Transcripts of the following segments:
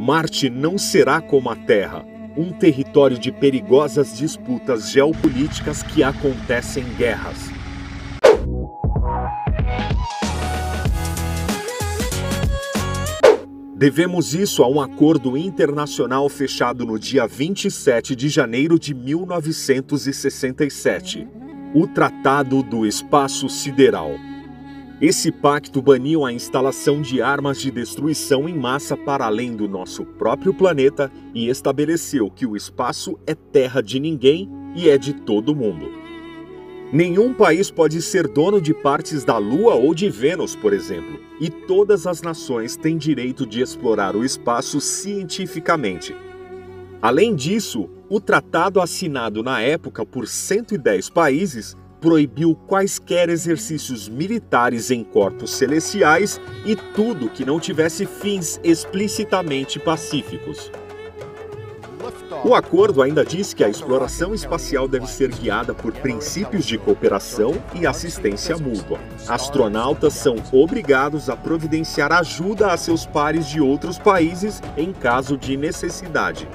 Marte não será como a Terra, um território de perigosas disputas geopolíticas que acontecem guerras. Devemos isso a um acordo internacional fechado no dia 27 de janeiro de 1967, o Tratado do Espaço Sideral. Esse pacto baniu a instalação de armas de destruição em massa para além do nosso próprio planeta e estabeleceu que o espaço é terra de ninguém e é de todo mundo. Nenhum país pode ser dono de partes da Lua ou de Vênus, por exemplo, e todas as nações têm direito de explorar o espaço cientificamente. Além disso, o tratado assinado na época por 110 países proibiu quaisquer exercícios militares em corpos celestiais e tudo que não tivesse fins explicitamente pacíficos. O acordo ainda diz que a exploração espacial deve ser guiada por princípios de cooperação e assistência mútua. Astronautas são obrigados a providenciar ajuda a seus pares de outros países em caso de necessidade.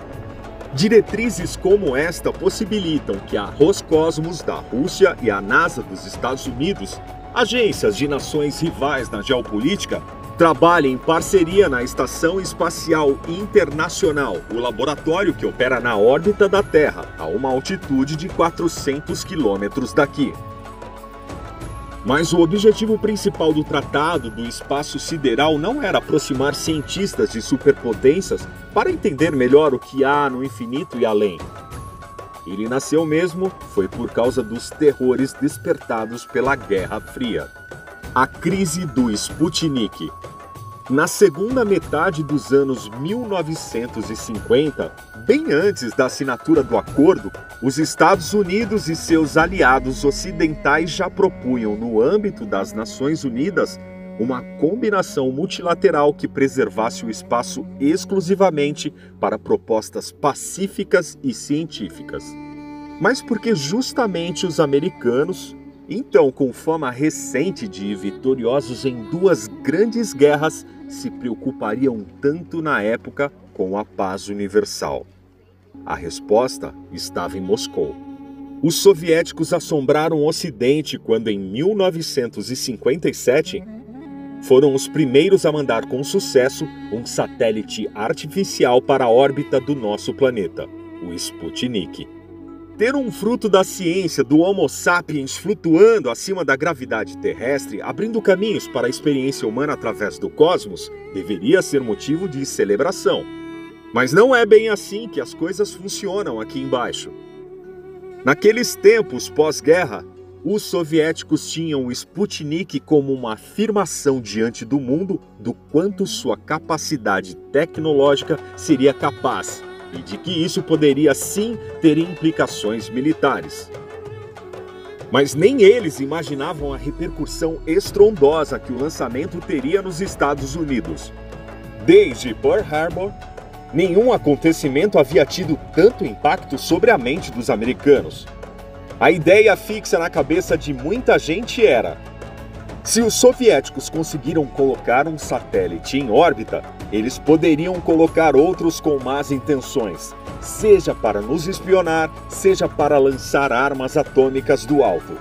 Diretrizes como esta possibilitam que a Roscosmos da Rússia e a NASA dos Estados Unidos, agências de nações rivais na geopolítica, trabalhem em parceria na Estação Espacial Internacional, o laboratório que opera na órbita da Terra, a uma altitude de 400 quilômetros daqui. Mas o objetivo principal do Tratado do Espaço Sideral não era aproximar cientistas de superpotências para entender melhor o que há no infinito e além. Ele nasceu mesmo foi por causa dos terrores despertados pela Guerra Fria. A crise do Sputnik. Na segunda metade dos anos 1950, bem antes da assinatura do acordo, os Estados Unidos e seus aliados ocidentais já propunham, no âmbito das Nações Unidas, uma combinação multilateral que preservasse o espaço exclusivamente para propostas pacíficas e científicas. Mas porque justamente os americanos, então com fama recente de vitoriosos em duas grandes guerras, se preocupariam tanto na época com a paz universal? A resposta estava em Moscou. Os soviéticos assombraram o Ocidente quando, em 1957, foram os primeiros a mandar com sucesso um satélite artificial para a órbita do nosso planeta, o Sputnik. Ter um fruto da ciência do Homo sapiens flutuando acima da gravidade terrestre, abrindo caminhos para a experiência humana através do cosmos, deveria ser motivo de celebração. Mas não é bem assim que as coisas funcionam aqui embaixo. Naqueles tempos pós-guerra, os soviéticos tinham o Sputnik como uma afirmação diante do mundo do quanto sua capacidade tecnológica seria capaz e de que isso poderia sim ter implicações militares. Mas nem eles imaginavam a repercussão estrondosa que o lançamento teria nos Estados Unidos. Desde Pearl Harbor, nenhum acontecimento havia tido tanto impacto sobre a mente dos americanos. A ideia fixa na cabeça de muita gente era: se os soviéticos conseguiram colocar um satélite em órbita, eles poderiam colocar outros com más intenções, seja para nos espionar, seja para lançar armas atômicas do alto.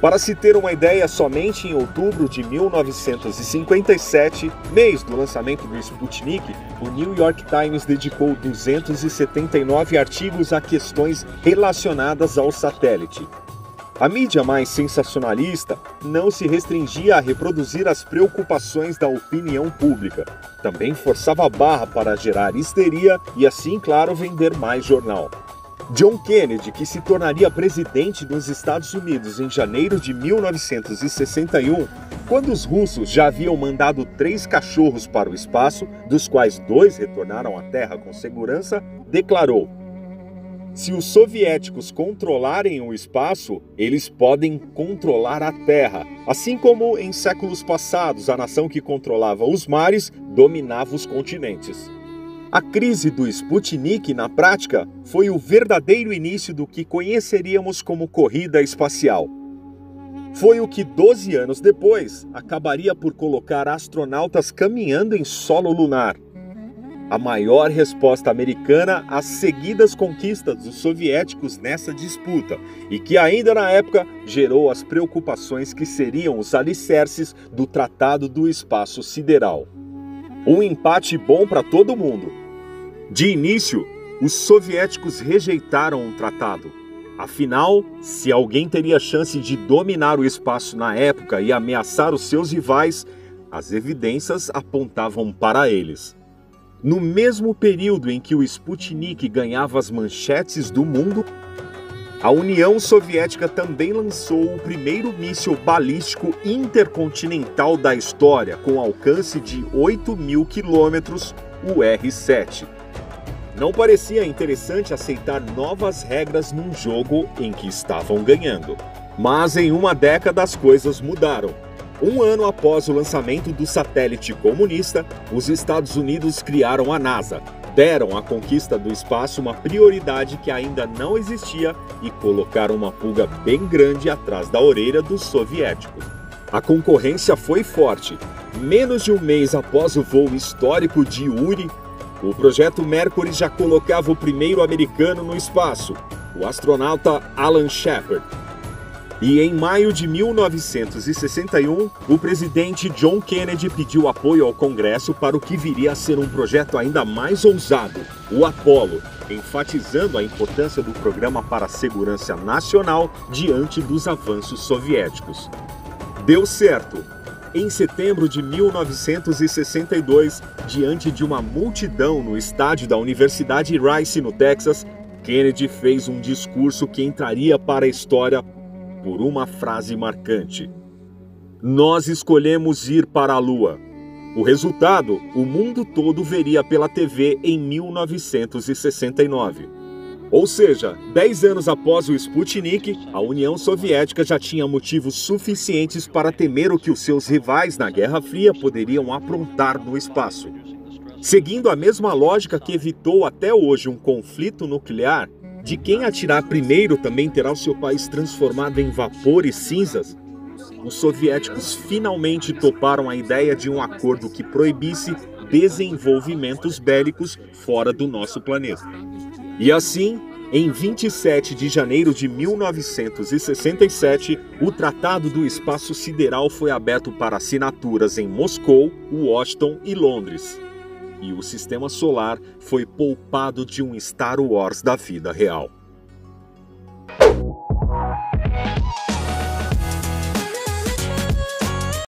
Para se ter uma ideia, somente em outubro de 1957, mês do lançamento do Sputnik, o New York Times dedicou 279 artigos a questões relacionadas ao satélite. A mídia mais sensacionalista não se restringia a reproduzir as preocupações da opinião pública. Também forçava a barra para gerar histeria e assim, claro, vender mais jornal. John Kennedy, que se tornaria presidente dos Estados Unidos em janeiro de 1961, quando os russos já haviam mandado 3 cachorros para o espaço, dos quais 2 retornaram à Terra com segurança, declarou: se os soviéticos controlarem o espaço, eles podem controlar a Terra. Assim como em séculos passados a nação que controlava os mares dominava os continentes. A crise do Sputnik, na prática, foi o verdadeiro início do que conheceríamos como corrida espacial. Foi o que 12 anos depois acabaria por colocar astronautas caminhando em solo lunar. a maior resposta americana às seguidas conquistas dos soviéticos nessa disputa e que ainda na época gerou as preocupações que seriam os alicerces do Tratado do Espaço Sideral. Um empate bom para todo mundo. De início, os soviéticos rejeitaram o tratado. Afinal, se alguém teria chance de dominar o espaço na época e ameaçar os seus rivais, as evidências apontavam para eles. No mesmo período em que o Sputnik ganhava as manchetes do mundo, a União Soviética também lançou o primeiro míssil balístico intercontinental da história, com alcance de 8.000 quilômetros, o R-7. Não parecia interessante aceitar novas regras num jogo em que estavam ganhando. Mas em uma década as coisas mudaram. Um ano após o lançamento do satélite comunista, os Estados Unidos criaram a NASA, deram à conquista do espaço uma prioridade que ainda não existia e colocaram uma pulga bem grande atrás da orelha dos soviéticos. A concorrência foi forte. Menos de um mês após o voo histórico de Yuri, o projeto Mercury já colocava o primeiro americano no espaço, o astronauta Alan Shepard. E em maio de 1961, o presidente John Kennedy pediu apoio ao Congresso para o que viria a ser um projeto ainda mais ousado, o Apollo, enfatizando a importância do programa para a segurança nacional diante dos avanços soviéticos. Deu certo. Em setembro de 1962, diante de uma multidão no estádio da Universidade Rice, no Texas, Kennedy fez um discurso que entraria para a história por uma frase marcante: "Nós escolhemos ir para a Lua." O resultado, o mundo todo veria pela TV em 1969. Ou seja, 10 anos após o Sputnik, a União Soviética já tinha motivos suficientes para temer o que os seus rivais na Guerra Fria poderiam aprontar no espaço. Seguindo a mesma lógica que evitou até hoje um conflito nuclear, de quem atirar primeiro também terá o seu país transformado em vapor e cinzas, os soviéticos finalmente toparam a ideia de um acordo que proibisse desenvolvimentos bélicos fora do nosso planeta. E assim, em 27 de janeiro de 1967, o Tratado do Espaço Sideral foi aberto para assinaturas em Moscou, Washington e Londres. E o Sistema Solar foi poupado de um Star Wars da vida real.